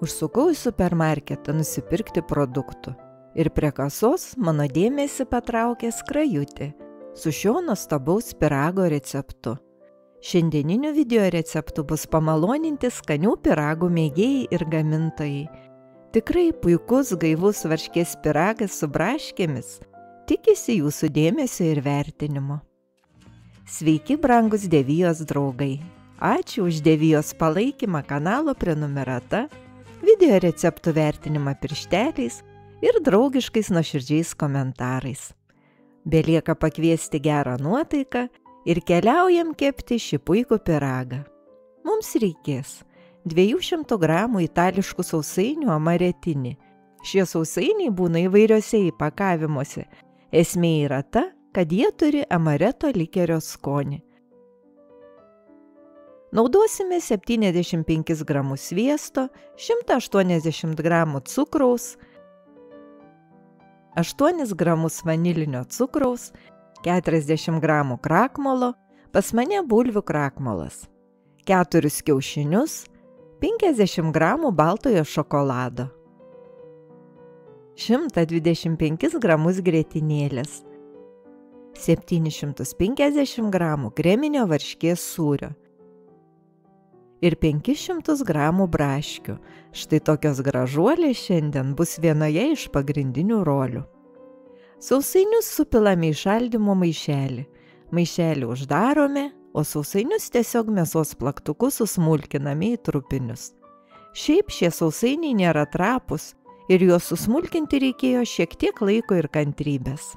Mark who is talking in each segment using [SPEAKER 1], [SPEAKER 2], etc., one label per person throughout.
[SPEAKER 1] Užsukau į supermarketą nusipirkti produktų ir prie kasos mano dėmesį patraukė skrajutė su šio nuostabaus pyrago receptu. Šiandieniniu video receptu bus pamaloninti skanių pyragų mėgėjai ir gamintojai. Tikrai puikus gaivus varškės pyragas su braškėmis tikisi jūsų dėmesio ir vertinimo. Sveiki, brangus Devijos draugai! Ačiū už Devijos palaikymą kanalo prenumerata, video receptų vertinimą piršteliais ir draugiškais nuoširdžiais komentarais. Belieka pakviesti gerą nuotaiką ir keliaujam kepti šį puikų pyragą. Mums reikės 200 gramų itališkų sausainių amaretini. Šie sausainiai būna įvairiose įpakavimuose. Esmė yra ta, kad jie turi amareto likerio skonį. Naudosime 75 gramus sviesto, 180 gramų cukraus, 8 gramus vanilinio cukraus, 40 gramų krakmolo, pas mane bulvių krakmolas, 4 kiaušinius, 50 gramų baltojo šokolado, 125 gramus grietinėlės, 750 gramų kreminio varškės sūrio ir 500 gramų braškių. Štai tokios gražuolės šiandien bus vienoje iš pagrindinių rolių. Sausainius supilame į šaldymo maišelį. Maišelį uždarome, o sausainius tiesiog mėsos plaktuku susmulkiname į trupinius. Šiaip šie sausainiai nėra trapūs ir juos susmulkinti reikėjo šiek tiek laiko ir kantrybės.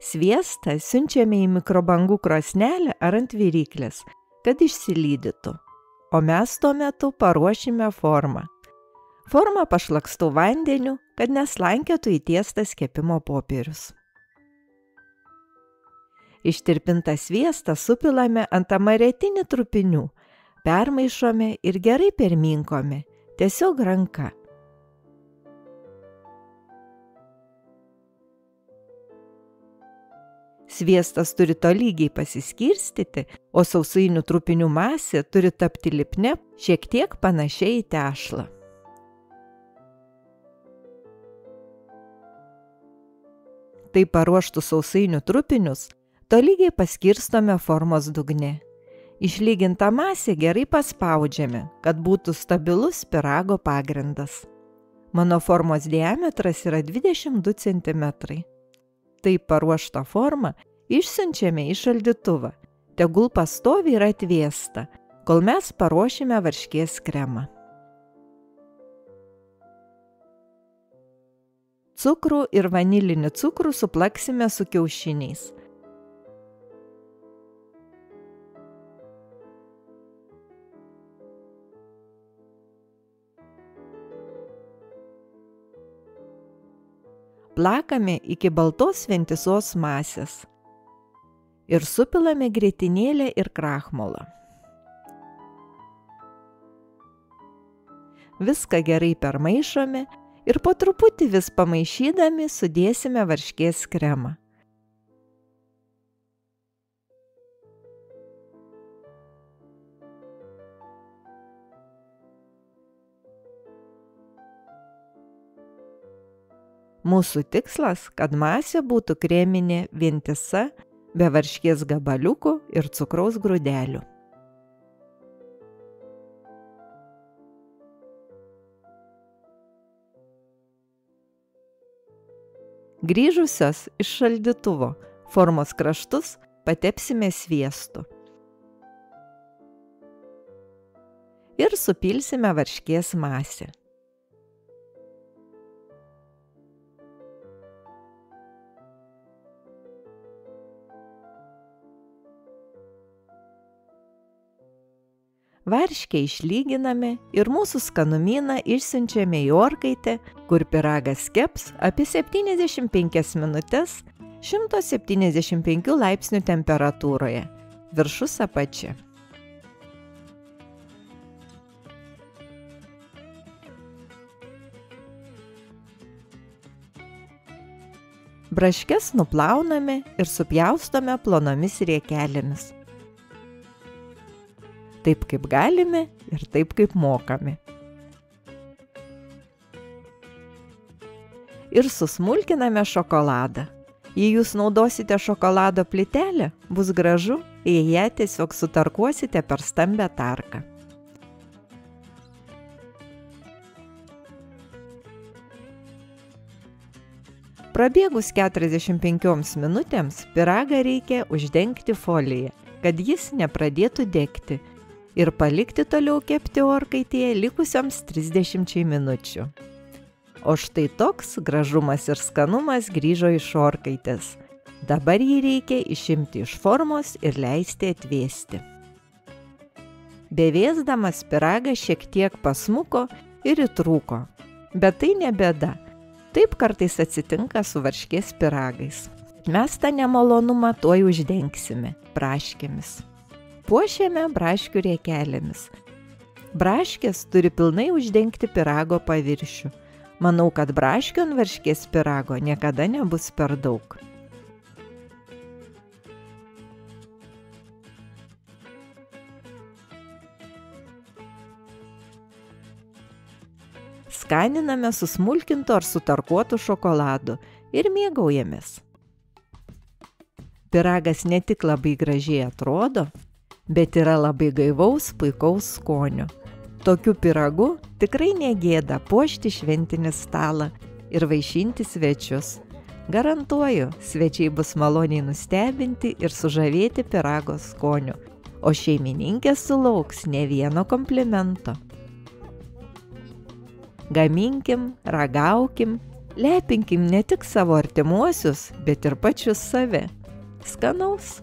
[SPEAKER 1] Sviestą siunčiame į mikrobangų krosnelę ar ant viryklės, kad išsilydytų, o mes tuo metu paruošime formą. Formą pašlakstau vandeniu, kad neslankiotų įtiestas kepimo popierius. Ištirpintą sviestą supilame ant amaretinių trupinių, permaišome ir gerai perminkome, tiesiog ranka. Sviestas turi tolygiai pasiskirstyti, o sausainių trupinių masė turi tapti lipnia, šiek tiek panašiai į tešlą. Taip paruoštus sausainių trupinius tolygiai paskirstome formos dugne. Išlygintą masę gerai paspaudžiame, kad būtų stabilus pyrago pagrindas. Mano formos diametras yra 22 cm. Taip paruoštą formą išsiunčiame į šaldytuvą. Tegul pastovi ir atvėsta, kol mes paruošime varškės kremą. Cukrų ir vanilinį cukrų suplaksime su kiaušiniais. Plakame iki baltos vientisos masės ir supilame grietinėlę ir krakmolą. Viską gerai permaišome ir po truputį vis pamaišydami sudėsime varškės kremą. Mūsų tikslas, kad masė būtų kreminė, vientisa, be varškės gabaliukų ir cukraus grūdelių. Grįžusios iš šaldytuvo formos kraštus patepsime sviestu ir supilsime varškės masę. Varškę išlyginame ir mūsų skanumyną išsiunčiame į orkaitę, kur pyragas keps apie 75 minutes 175 laipsnių temperatūroje, viršus apačia. Braškes nuplauname ir supjaustome plonomis riekelėmis. Taip kaip galime ir taip kaip mokame. Ir susmulkiname šokoladą. Jei jūs naudosite šokolado plytelę, bus gražu, jei ją tiesiog sutarkuosite per stambę tarką. Prabėgus 45 minutėms pyragą reikia uždengti foliją, kad jis nepradėtų degti ir palikti toliau kepti orkaitėje likusioms 30 minučių. O štai toks gražumas ir skanumas grįžo iš orkaitės. Dabar jį reikia išimti iš formos ir leisti atvėsti. Bevėsdamas pyragas šiek tiek pasmuko ir įtrūko, bet tai ne bėda. Taip kartais atsitinka su varškės pyragais. Mes tą nemalonumą tuoj uždengsime braškėmis. Puošiame braškių riekelėmis. Braškės turi pilnai uždengti pyrago paviršių. Manau, kad braškių ant varškės pyrago niekada nebus per daug. Skaniname susmulkintu ar sutarkuotu šokoladu ir mėgaujamės. Pyragas ne tik labai gražiai atrodo, bet yra labai gaivaus, puikaus skonio. Tokiu pyragu tikrai negėda puošti šventinį stalą ir vaišinti svečius. Garantuoju, svečiai bus maloniai nustebinti ir sužavėti pyrago skoniu, o šeimininkė sulauks ne vieno komplimento. Gaminkim, ragaukim, lepinkim ne tik savo artimuosius, bet ir pačius save. Skanaus!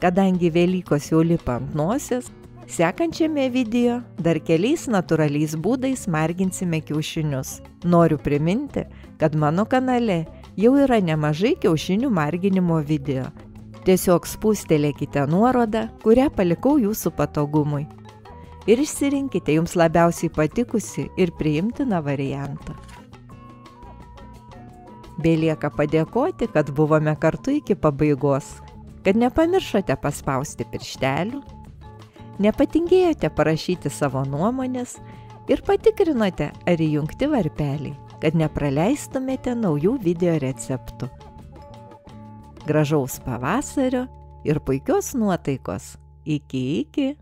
[SPEAKER 1] Kadangi Velykos jau lipa ant nosies, sekančiame video dar keliais natūraliais būdais marginsime kiaušinius. Noriu priminti, kad mano kanale jau yra nemažai kiaušinių marginimo video. Tiesiog spūstelėkite nuorodą, kurią palikau jūsų patogumui. Ir išsirinkite jums labiausiai patikusi ir priimtiną variantą. Belieka padėkoti, kad buvome kartu iki pabaigos, kad nepamiršote paspausti pirštelių, nepatingėjote parašyti savo nuomonės ir patikrinote, ar įjungti varpeliai, kad nepraleistumėte naujų video receptų. Gražaus pavasario ir puikios nuotaikos. Iki.